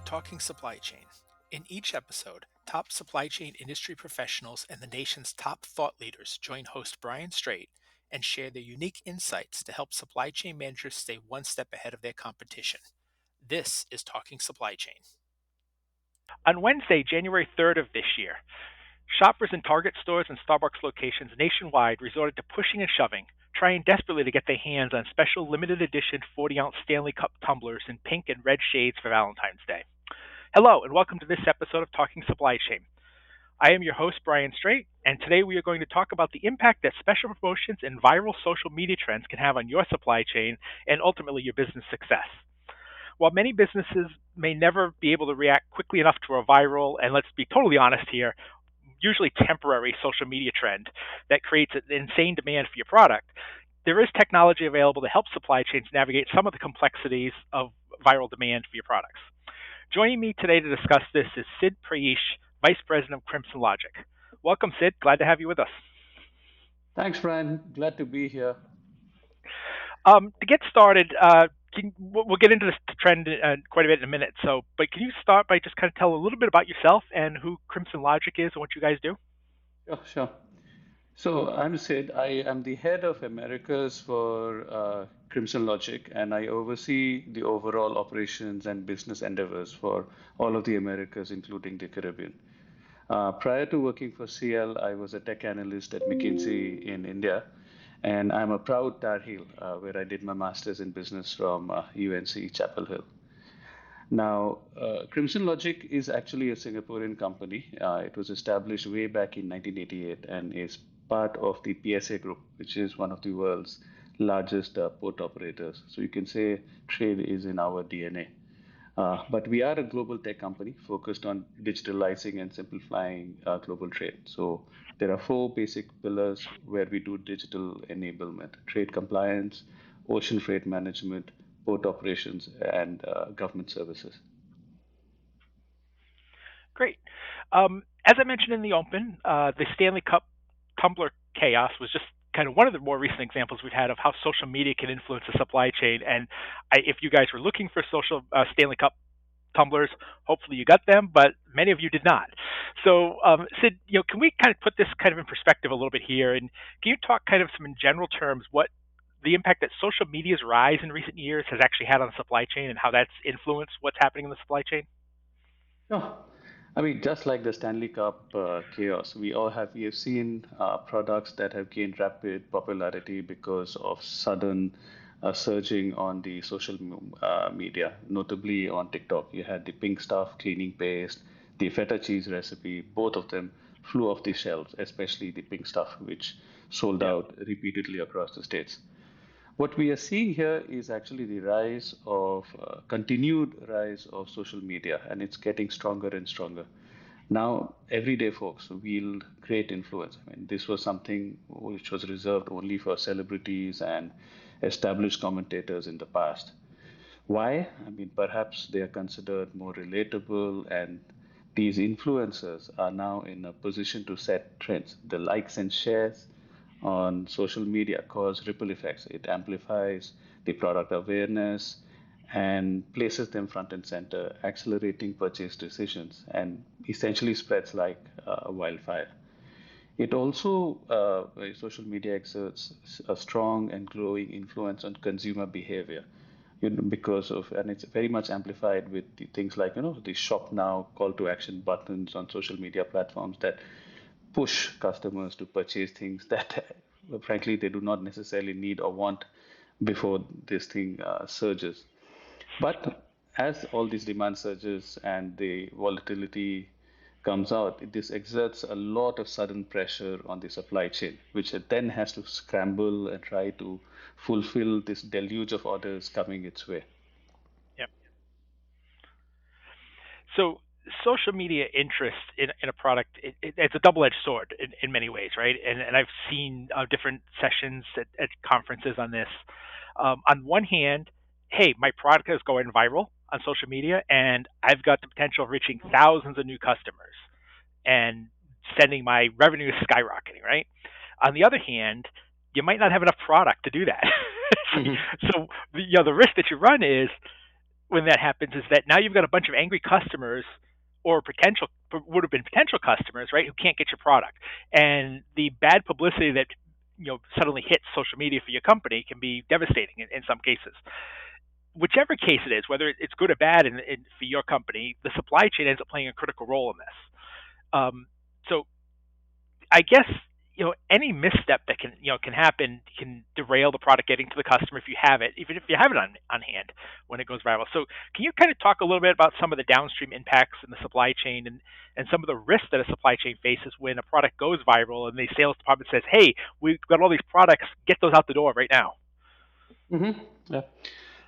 Talking Supply Chain. In each episode, top supply chain industry professionals and the nation's top thought leaders join host Brian Strait and share their unique insights to help supply chain managers stay one step ahead of their competition. This is Talking Supply Chain. On Wednesday, January 3rd of this year, shoppers in Target stores and Starbucks locations nationwide resorted to pushing and shoving, trying desperately to get their hands on special limited edition 40-ounce Stanley Cup tumblers in pink and red shades for Valentine's Day. Hello, and welcome to this episode of Talking Supply Chain. I am your host, Brian Strait, and today we are going to talk about the impact that special promotions and viral social media trends can have on your supply chain and ultimately your business success. While many businesses may never be able to react quickly enough to a viral, and let's be totally honest here, usually temporary social media trend that creates an insane demand for your product, there is technology available to help supply chains navigate some of the complexities of viral demand for your products. Joining me today to discuss this is Sid Praish, Vice President of Crimson Logic. Welcome, Sid. Glad to have you with us. Thanks, Brian. Glad to be here. To get started, we'll get into this trend quite a bit in a minute. But can you start by just kind of tell a little bit about yourself and who Crimson Logic is and what you guys do? Sure. So I'm Sid. I am the head of Americas for Crimson Logic, and I oversee the overall operations and business endeavors for all of the Americas, including the Caribbean. Prior to working for CL, I was a tech analyst at McKinsey in India, and I'm a proud Tar Heel, where I did my master's in business from UNC Chapel Hill. Now, Crimson Logic is actually a Singaporean company. It was established way back in 1988 and is part of the PSA Group, which is one of the world's largest port operators. So you can say trade is in our DNA. But we are a global tech company focused on digitalizing and simplifying global trade. So there are four basic pillars where we do digital enablement: trade compliance, ocean freight management, port operations, and government services. Great. As I mentioned in the open, the Stanley Cup tumbler chaos was just kind of one of the more recent examples we've had of how social media can influence the supply chain. And if you guys were looking for social Stanley Cup tumblers, hopefully you got them, but many of you did not. So, Sid, can we kind of put this kind of in perspective a little bit here? And can you talk kind of some in general terms what the impact that social media's rise in recent years has actually had on the supply chain and how that's influenced what's happening in the supply chain? No, I mean, just like the Stanley Cup chaos, we have seen products that have gained rapid popularity because of sudden surging on the social media, notably on TikTok. You had the pink stuff, cleaning paste, the feta cheese recipe. Both of them flew off the shelves, especially the pink stuff, which sold Yeah. out repeatedly across the states. What we are seeing here is actually the continued rise of social media, and it's getting stronger and stronger. Now, everyday folks will create influence. I mean, this was something which was reserved only for celebrities and established commentators in the past. Why? I mean, perhaps they are considered more relatable, and these influencers are now in a position to set trends. The likes and shares on social media cause ripple effects. It amplifies the product awareness and places them front and center, accelerating purchase decisions, and essentially spreads like wildfire. It also, social media exerts a strong and growing influence on consumer behavior, because of, and it's very much amplified with the things like, the shop now call to action buttons on social media platforms that push customers to purchase things that, frankly, they do not necessarily need or want before this thing surges. But as all these demand surges and the volatility comes out, this exerts a lot of sudden pressure on the supply chain, which it then has to scramble and try to fulfill this deluge of orders coming its way. Yeah. So social media interest in a product, it's a double-edged sword in many ways, right? And I've seen different sessions at conferences on this. On one hand, hey, my product is going viral on social media, and I've got the potential of reaching thousands of new customers and sending my revenue is skyrocketing, right? On the other hand, you might not have enough product to do that. Mhm. So the risk that you run is when that happens is that now you've got a bunch of angry customers or potential would have been potential customers, right, who can't get your product, and the bad publicity that suddenly hits social media for your company can be devastating in some cases. Whichever case it is, whether it's good or bad for your company, the supply chain ends up playing a critical role in this. So I guess any misstep that can happen can derail the product getting to the customer if you have it, even if you have it on hand when it goes viral. So can you kind of talk a little bit about some of the downstream impacts in the supply chain and some of the risks that a supply chain faces when a product goes viral and the sales department says, "Hey, we've got all these products, get those out the door right now." Yeah.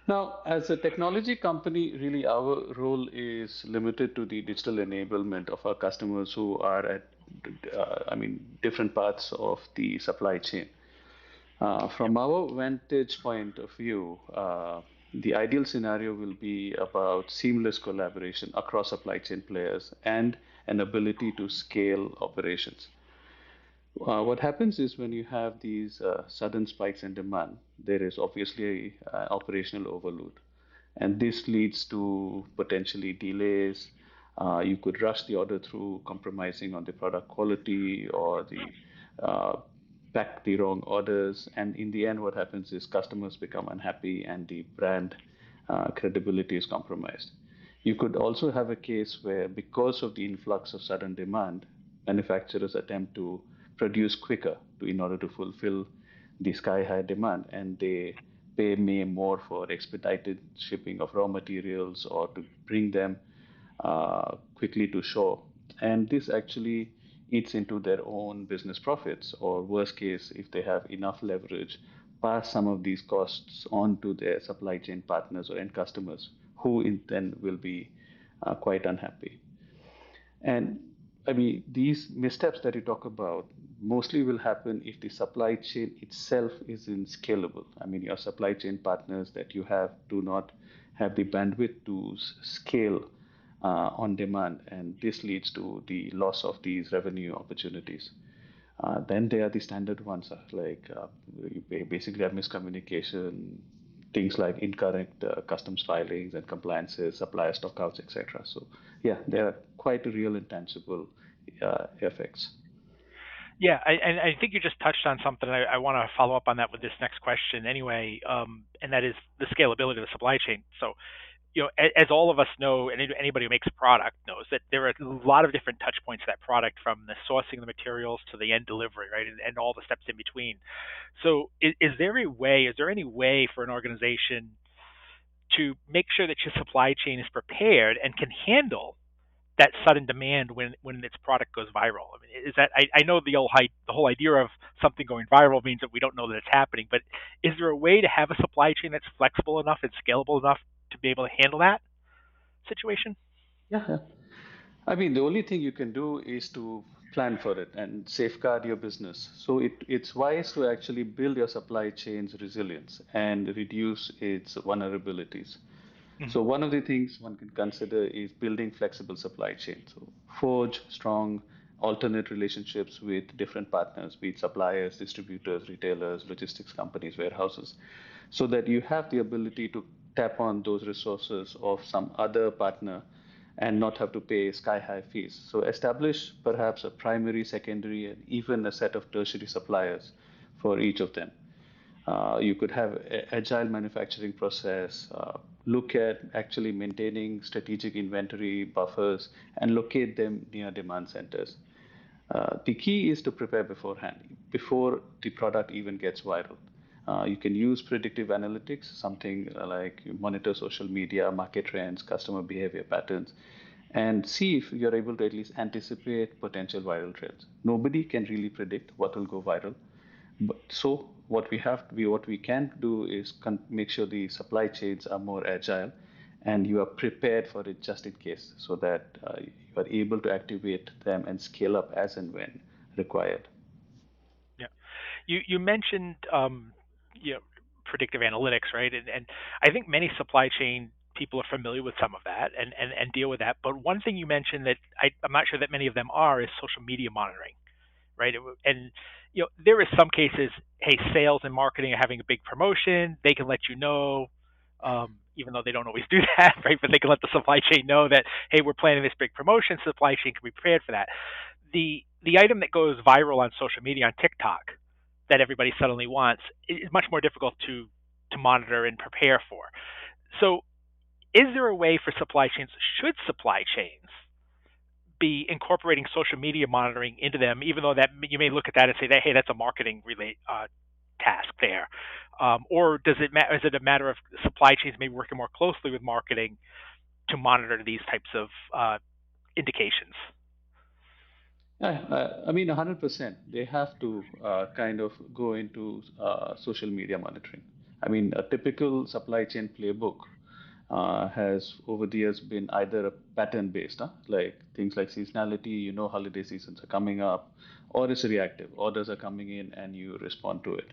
Now, as a technology company, really our role is limited to the digital enablement of our customers who are at, different parts of the supply chain. Yep. From our vantage point of view, the ideal scenario will be about seamless collaboration across supply chain players and an ability to scale operations. What happens is when you have these sudden spikes in demand, there is obviously operational overload. And this leads to potentially delays. You could rush the order through, compromising on the product quality or the uh, pack the wrong orders. And in the end, what happens is customers become unhappy and the brand credibility is compromised. You could also have a case where, because of the influx of sudden demand, manufacturers attempt to produce quicker in order to fulfill the sky high demand, and they pay me more for expedited shipping of raw materials or to bring them quickly to shore. And this actually eats into their own business profits, or worst case, if they have enough leverage, pass some of these costs on to their supply chain partners or end customers, who in then will be quite unhappy. And these missteps that you talk about mostly will happen if the supply chain itself isn't scalable. Your supply chain partners that you have do not have the bandwidth to scale on demand, and this leads to the loss of these revenue opportunities. Then there are the standard ones, like you basically have miscommunication, things like incorrect customs filings and compliances, supplier stockouts, etc. So yeah, there are quite real and tangible effects. Yeah, and I think you just touched on something. I want to follow up on that with this next question anyway, and that is the scalability of the supply chain. So, as all of us know, and anybody who makes a product knows that there are a lot of different touch points to that product, from the sourcing of the materials to the end delivery, right, and all the steps in between. So, is there any way for an organization to make sure that your supply chain is prepared and can handle that sudden demand when its product goes viral? I mean, is that I know the whole idea of something going viral means that we don't know that it's happening, but is there a way to have a supply chain that's flexible enough and scalable enough to be able to handle that situation? Yeah, yeah. The only thing you can do is to plan for it and safeguard your business. So it's wise to actually build your supply chain's resilience and reduce its vulnerabilities. Mhm. So one of the things one can consider is building flexible supply chains. So forge strong alternate relationships with different partners, be it suppliers, distributors, retailers, logistics companies, warehouses, so that you have the ability to tap on those resources of some other partner and not have to pay sky high fees. So establish perhaps a primary, secondary, and even a set of tertiary suppliers for each of them. You could have agile manufacturing process, look at actually maintaining strategic inventory buffers and locate them near demand centers. The key is to prepare beforehand, before the product even gets viral. You can use predictive analytics, something like you monitor social media, market trends, customer behavior patterns, and see if you're able to at least anticipate potential viral trends. Nobody can really predict what will go viral, so what we can do is make sure the supply chains are more agile, and you are prepared for it just in case, so that you are able to activate them and scale up as and when required. Yeah. You mentioned you know predictive analytics, right? And I think many supply chain people are familiar with some of that and deal with that. But one thing you mentioned that I'm not sure that many of them are is social media monitoring, right? And there is some cases, hey, sales and marketing are having a big promotion, they can let you know even though they don't always do that, right? But they can let the supply chain know that, hey, we're planning this big promotion. Supply chain can be prepared for that. The item that goes viral on social media on TikTok that everybody suddenly wants is much more difficult to monitor and prepare for. So, is there a way for supply chains? Should supply chains be incorporating social media monitoring into them, even though that you may look at that and say that, hey, that's a marketing relate task there, or is it a matter of supply chains maybe working more closely with marketing to monitor these types of indications? Yeah, I mean, 100%. They have to kind of go into social media monitoring. I mean, a typical supply chain playbook has over the years been either a pattern based, huh? Like things like seasonality, you know, holiday seasons are coming up, or it's reactive. Orders are coming in and you respond to it.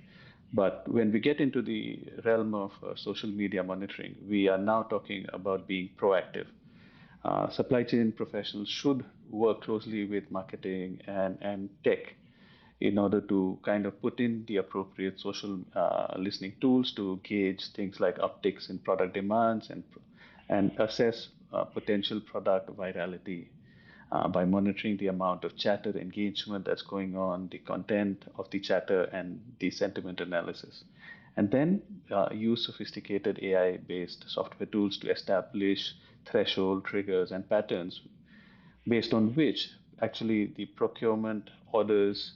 But when we get into the realm of social media monitoring, we are now talking about being proactive. Supply chain professionals should work closely with marketing and tech in order to kind of put in the appropriate social listening tools to gauge things like upticks in product demands and assess potential product virality by monitoring the amount of chatter engagement that's going on, the content of the chatter, and the sentiment analysis. And then use sophisticated AI based software tools to establish threshold triggers and patterns based on which actually the procurement orders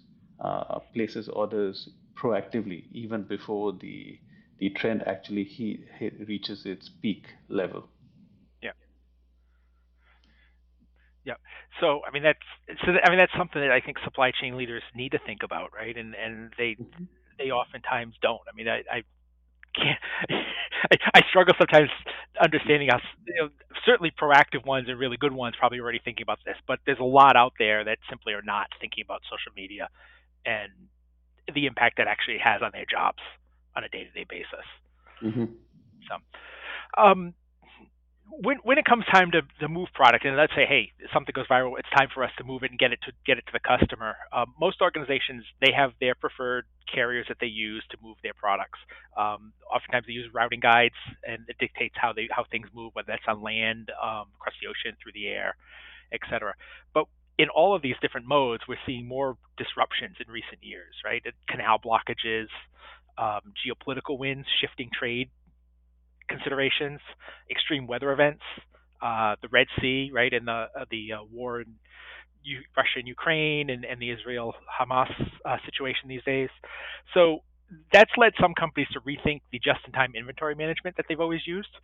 places orders proactively even before the trend actually reaches its peak level. Yeah, yeah. So I mean that's something that I think supply chain leaders need to think about, right? And they oftentimes don't. I mean, I can't. I struggle sometimes understanding how certainly proactive ones and really good ones probably already thinking about this, but there's a lot out there that simply are not thinking about social media and the impact that actually has on their jobs on a day-to-day basis. Mm-hmm. So, um, when it comes time to move product, and let's say, hey, something goes viral, it's time for us to move it and get it to the customer. Most organizations they have their preferred carriers that they use to move their products. Oftentimes they use routing guides, and it dictates how things move, whether that's on land, across the ocean, through the air, etc. But in all of these different modes, we're seeing more disruptions in recent years, right? Canal blockages, geopolitical winds, shifting trade considerations, extreme weather events, the Red Sea, right, and the war in Russia and Ukraine, and the Israel Hamas situation these days. So that's led some companies to rethink the just-in-time inventory management that they've always used.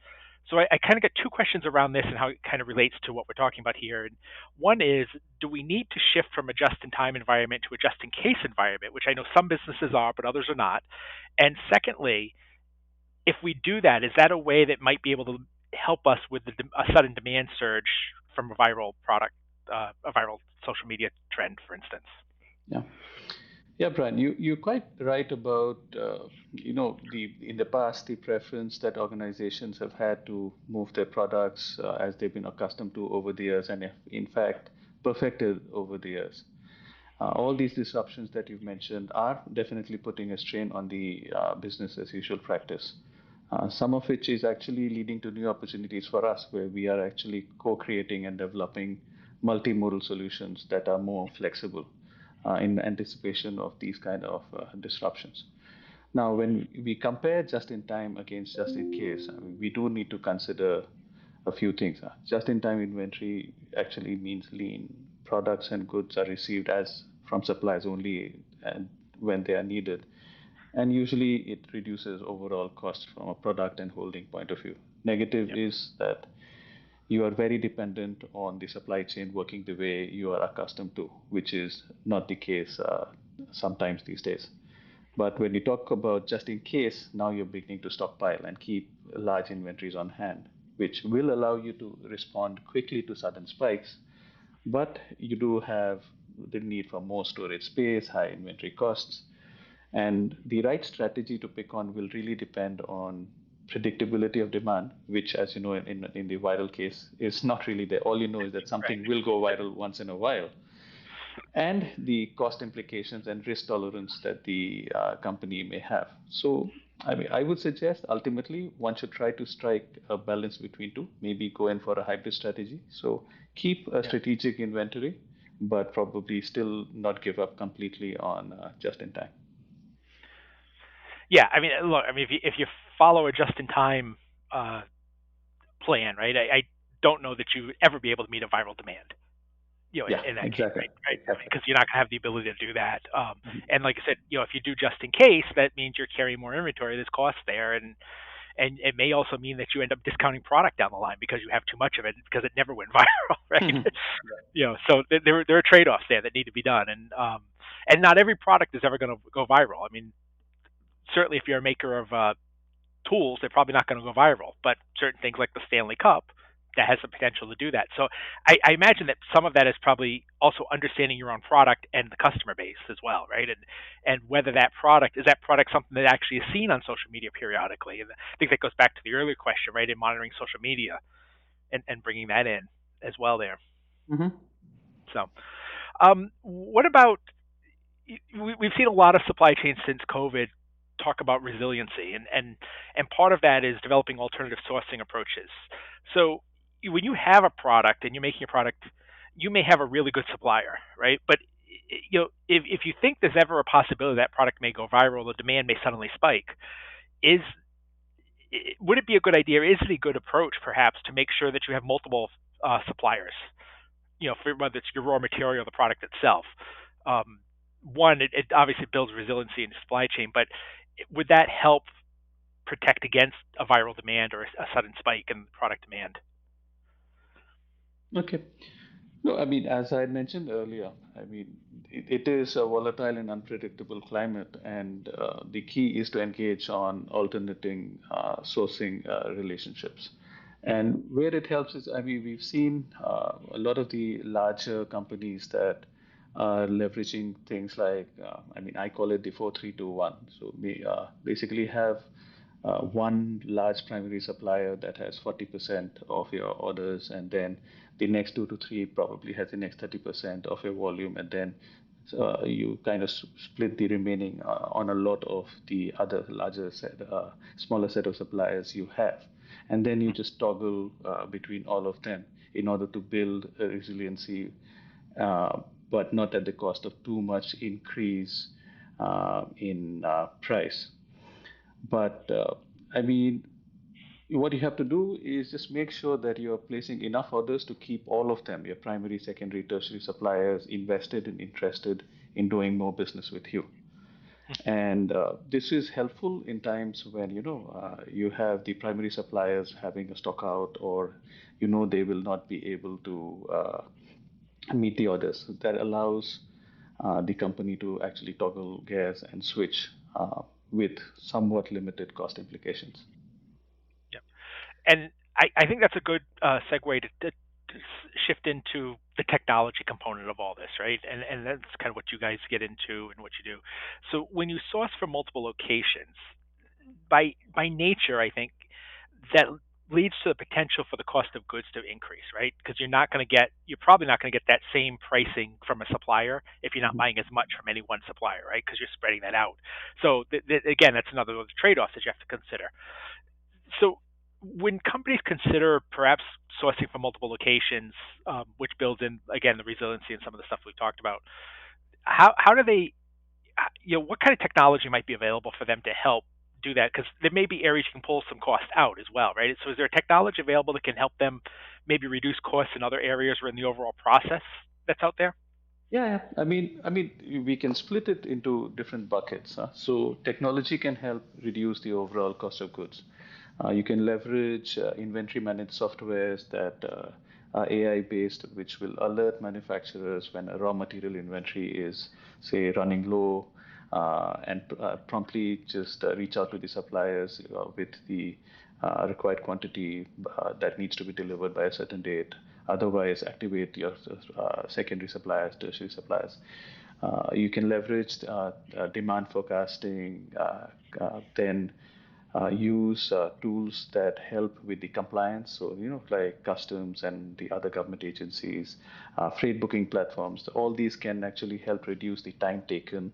So I kind of got two questions around this and how it kind of relates to what we're talking about here. And one is, do we need to shift from a just-in-time environment to a just-in-case environment, which I know some businesses are, but others are not? And secondly, if we do that, is that a way that might be able to help us with a sudden demand surge from a viral product, a viral social media trend, for instance? Yeah. Yeah, Brian, you're quite right about the in the past the preference that organizations have had to move their products as they've been accustomed to over the years and have in fact perfected over the years. All these disruptions that you've mentioned are definitely putting a strain on the business as usual practice. Some of which is actually leading to new opportunities for us, where we are actually co-creating and developing multimodal solutions that are more flexible in anticipation of these kind of disruptions. Now, when we compare just in time against just in case, I mean, we do need to consider a few things. Just in time inventory actually means lean. Products and goods are received as from suppliers only and when they are needed. And usually it reduces overall cost from a product and holding point of view. Negative Yep. is that you are very dependent on the supply chain working the way you are accustomed to, which is not the case sometimes these days. But when you talk about just in case, now you're beginning to stockpile and keep large inventories on hand, which will allow you to respond quickly to sudden spikes. But you do have the need for more storage space, high inventory costs, and the right strategy to pick on will really depend on predictability of demand, which, as you know, in the viral case, is not really there. All you know is that Right. something will go viral once in a while, and the cost implications and risk tolerance that the company may have. So, I mean, I would suggest ultimately one should try to strike a balance between two, maybe go in for a hybrid strategy. So keep a Yeah. strategic inventory, but probably still not give up completely on just in time. Yeah, I mean, look, I mean, if you follow a just-in-time uh, plan, right? I don't know that you would ever be able to meet a viral demand, Yeah, in that case, exactly. right? Right? I mean, Exactly. because you're not gonna have the ability to do that. Mhm. And like I said, if you do just in case, that means you're carrying more inventory. There's cost there, and it may also mean that you end up discounting product down the line because you have too much of it because it never went viral, right? Mhm. So there are trade-offs there that need to be done, and not every product is ever going to go viral. I mean, certainly if you're a maker of tools, they're probably not going to go viral. But certain things like the Stanley Cup, that has the potential to do that. So I imagine that some of that is probably also understanding your own product and the customer base as well, right? And whether that product is that product something that actually is seen on social media periodically. And I think that goes back to the earlier question, right? In monitoring social media and bringing that in as well there. Mhm. So, what about we've seen a lot of supply chains since COVID talk about resiliency, and part of that is developing alternative sourcing approaches. So when you have a product and you're making a product, you may have a really good supplier, right? But if you think there's ever a possibility that product may go viral, the demand may suddenly spike. Is would it be a good idea? Is it a good approach, perhaps, to make sure that you have multiple suppliers? For whether it's your raw material or the product itself. Um, One, it obviously builds resiliency in the supply chain, but would that help protect against a viral demand or a sudden spike in product demand? Okay. No, I mean, as I mentioned earlier, I mean, it is a volatile and unpredictable climate, and the key is to engage on alternating sourcing relationships. And where it helps is, I mean, we've seen a lot of the larger companies that are leveraging things like, I mean, I call it the 4-3-2-1. So we basically have one large primary supplier that has 40% of your orders, and then the next two to three probably has the next 30% of your volume, and then you kind of split the remaining on a lot of the other smaller set of suppliers you have. And then you just toggle between all of them in order to build a resiliency, uh, but not at the cost of too much increase in price. But I mean, what you have to do is just make sure that you're placing enough orders to keep all of them, your primary, secondary, tertiary suppliers, invested and interested in doing more business with you. And this is helpful in times when you have the primary suppliers having a stock out, or they will not be able to meet the orders. That allows the company to actually toggle gears and switch with somewhat limited cost implications. Yeah. And I think that's a good segue to shift into the technology component of all this, right? And that's kind of what you guys get into and what you do. So when you source from multiple locations, by nature, I think that leads to the potential for the cost of goods to increase, right? Because you're probably not going to get that same pricing from a supplier if you're not Mhm. buying as much from any one supplier, right? Because you're spreading that out. So again, that's another one of the trade-offs that you have to consider. So when companies consider perhaps sourcing from multiple locations, which builds in again the resiliency and some of the stuff we've talked about, how do they what kind of technology might be available for them to help do that? Because there may be areas you can pull some cost out as well, right? So is there technology available that can help them maybe reduce costs in other areas or in the overall process that's out there? Yeah, yeah. I mean, we can split it into different buckets. So technology can help reduce the overall cost of goods. You can leverage inventory managed softwares that are AI based, which will alert manufacturers when a raw material inventory is, say, running low, and promptly just reach out to the suppliers with the required quantity that needs to be delivered by a certain date. Otherwise, activate your secondary suppliers, tertiary suppliers. You can leverage demand forecasting, then use tools that help with the compliance. So, like customs and the other government agencies, freight booking platforms. All these can actually help reduce the time taken,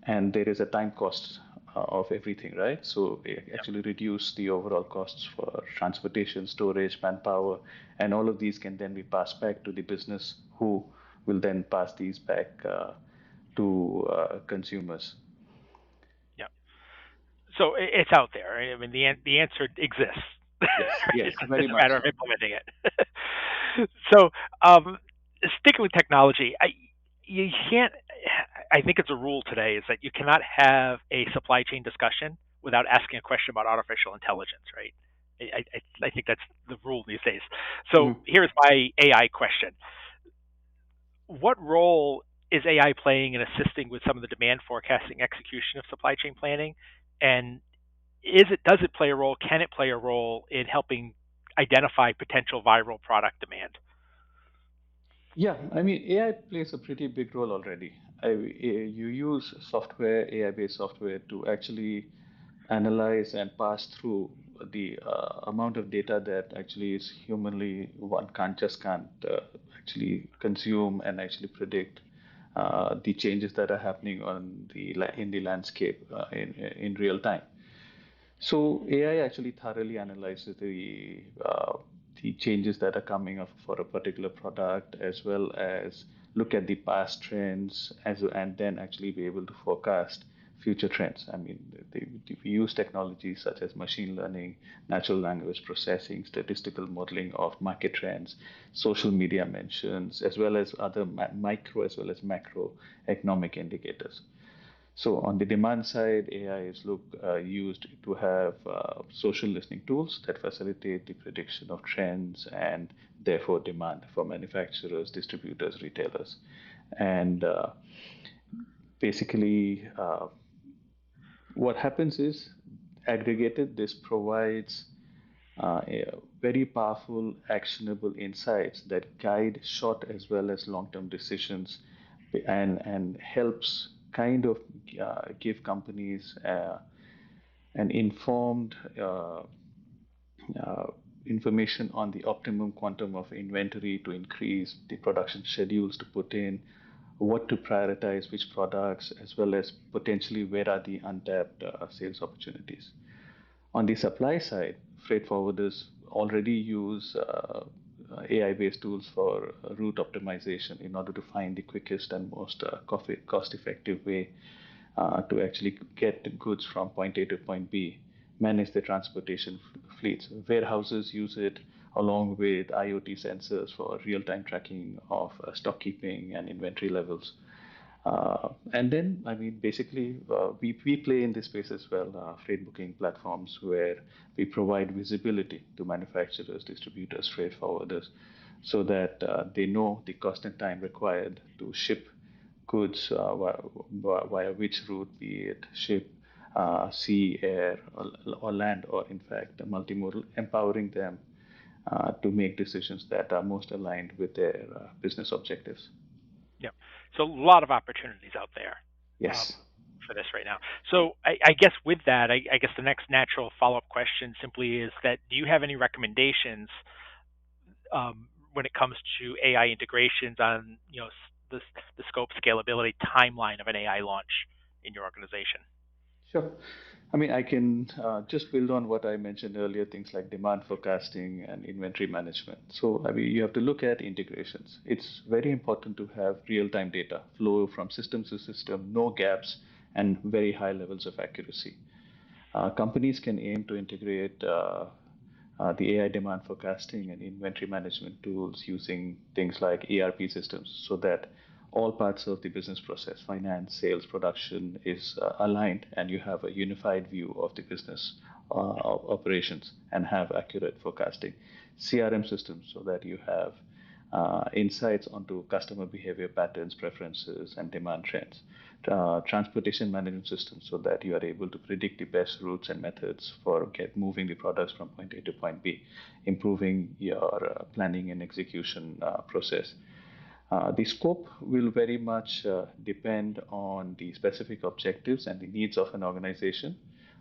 and there is a time cost of everything, right? So it Yep. actually reduce the overall costs for transportation, storage, manpower, and all of these can then be passed back to the business, who will then pass these back to consumers. Yep. So it's out there. I mean, the answer exists. Yes, Right? yes, It's very just a much matter of so. implementing it. So, um, sticking with technology, you can't. I think it's a rule today is that you cannot have a supply chain discussion without asking a question about artificial intelligence, right? I think that's the rule these days. So Mhm. here's my AI question: what role is AI playing in assisting with some of the demand forecasting execution of supply chain planning? And does it play a role? Can it play a role in helping identify potential viral product demand? Yeah, I mean, AI plays a pretty big role already. You use software, AI-based software, to actually analyze and pass through the amount of data that actually is humanly one can't actually consume and actually predict the changes that are happening in the landscape in real time. So AI actually thoroughly analyzes the changes that are coming up for a particular product, as well as look at the past trends, and then actually be able to forecast future trends. I mean, we use technologies such as machine learning, natural language processing, statistical modeling of market trends, social media mentions, as well as other micro as well as macro economic indicators. So on the demand side, AI is used to have social listening tools that facilitate the prediction of trends and therefore demand for manufacturers, distributors, retailers. And basically, what happens is aggregated, this provides very powerful, actionable insights that guide short as well as long-term decisions, and helps kind of give companies an informed uh, information on the optimum quantum of inventory to increase, the production schedules to put in, what to prioritize, which products, as well as potentially where are the untapped sales opportunities. On the supply side, freight forwarders already use AI-based tools for route optimization in order to find the quickest and most cost-effective way to actually get goods from point A to point B, manage the transportation fleets. Warehouses use it along with IoT sensors for real-time tracking of stock keeping and inventory levels. And then, I mean, basically, we play in this space as well, freight booking platforms where we provide visibility to manufacturers, distributors, freight forwarders, so that they know the cost and time required to ship goods via which route, be it ship, sea, air, or land, or in fact, multimodal, empowering them to make decisions that are most aligned with their business objectives. Yep. So a lot of opportunities out there um, Yes. for this right now. So I guess with that, I guess the next natural follow-up question simply is that do you have any recommendations when it comes to AI integrations on the the scope, scalability, timeline of an AI launch in your organization? Sure. I mean, I can just build on what I mentioned earlier, things like demand forecasting and inventory management. So, I mean, you have to look at integrations. It's very important to have real-time data flow from system to system, no gaps, and very high levels of accuracy. Companies can aim to integrate the AI demand forecasting and inventory management tools using things like ERP systems so that all parts of the business process, finance, sales, production, is aligned, and you have a unified view of the business operations and have accurate forecasting. CRM systems so that you have insights onto customer behavior patterns, preferences, and demand trends. Transportation management systems so that you are able to predict the best routes and methods for moving the products from point A to point B, improving your planning and execution process. The scope will very much depend on the specific objectives and the needs of an organization.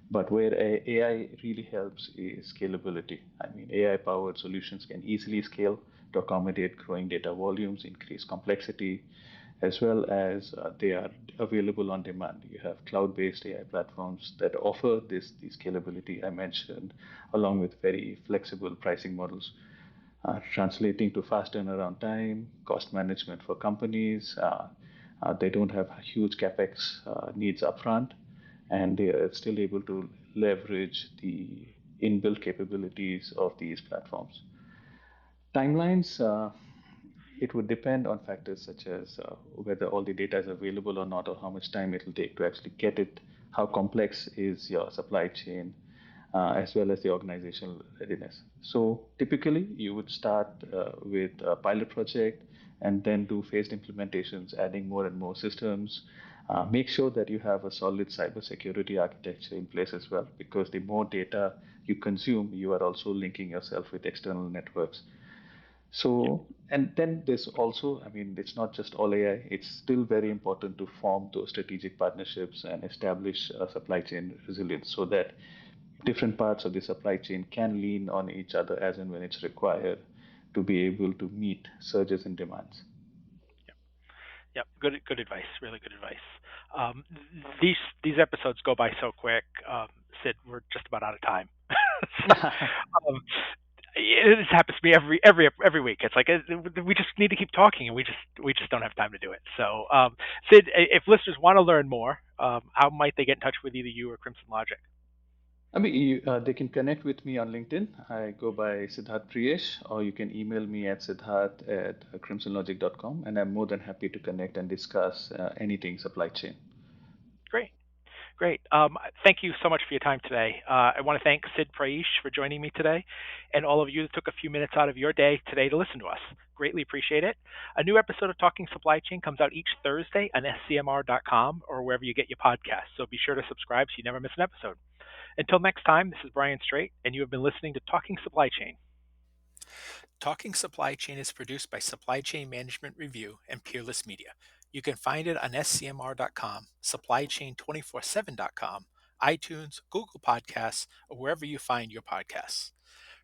But where AI really helps is scalability. I mean, AI powered solutions can easily scale to accommodate growing data volumes, increase complexity, as well as they are available on demand. You have cloud-based AI platforms that offer the scalability I mentioned, along with very flexible pricing models, translating to fast turnaround time, cost management for companies. They don't have huge capex needs upfront, and they are still able to leverage the inbuilt capabilities of these platforms. Timelines, it would depend on factors such as whether all the data is available or not, or how much time it will take to actually get it, how complex is your supply chain, as well as the organizational readiness. So typically, you would start with a pilot project and then do phased implementations, adding more and more systems. Make sure that you have a solid cybersecurity architecture in place as well, because the more data you consume, you are also linking yourself with external networks. Yeah. So, and then there's also, I mean, it's not just all AI, it's still very important to form those strategic partnerships and establish supply chain resilience so that different parts of the supply chain can lean on each other as and when it's required to be able to meet surges in demands. Yep. Yep. Good advice. Really good advice. Um, these episodes go by so quick. Sid, we're just about out of time. So, um, this happens to me every week. It's like we just need to keep talking, and we just don't have time to do it. So, Sid, if listeners want to learn more, how might they get in touch with either you or Crimson Logic? I mean, they can connect with me on LinkedIn. I go by Siddharth Priyesh, or you can email me at siddharth at crimsonlogic.com, and I'm more than happy to connect and discuss anything supply chain. Great. Great. Thank you so much for your time today. I want to thank Sid Praish for joining me today, and all of you that took a few minutes out of your day today to listen to us. Greatly appreciate it. A new episode of Talking Supply Chain comes out each Thursday on scmr.com or wherever you get your podcasts, so be sure to subscribe so you never miss an episode. Until next time, this is Brian Straight, and you have been listening to Talking Supply Chain. Talking Supply Chain is produced by Supply Chain Management Review and Peerless Media. You can find it on scmr.com, supplychain247.com, iTunes, Google Podcasts, or wherever you find your podcasts.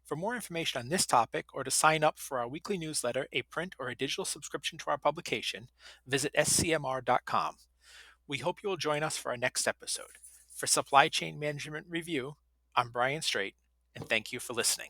For more information on this topic or to sign up for our weekly newsletter, a print or a digital subscription to our publication, visit scmr.com. We hope you will join us for our next episode. For Supply Chain Management Review, I'm Brian Straight, and thank you for listening.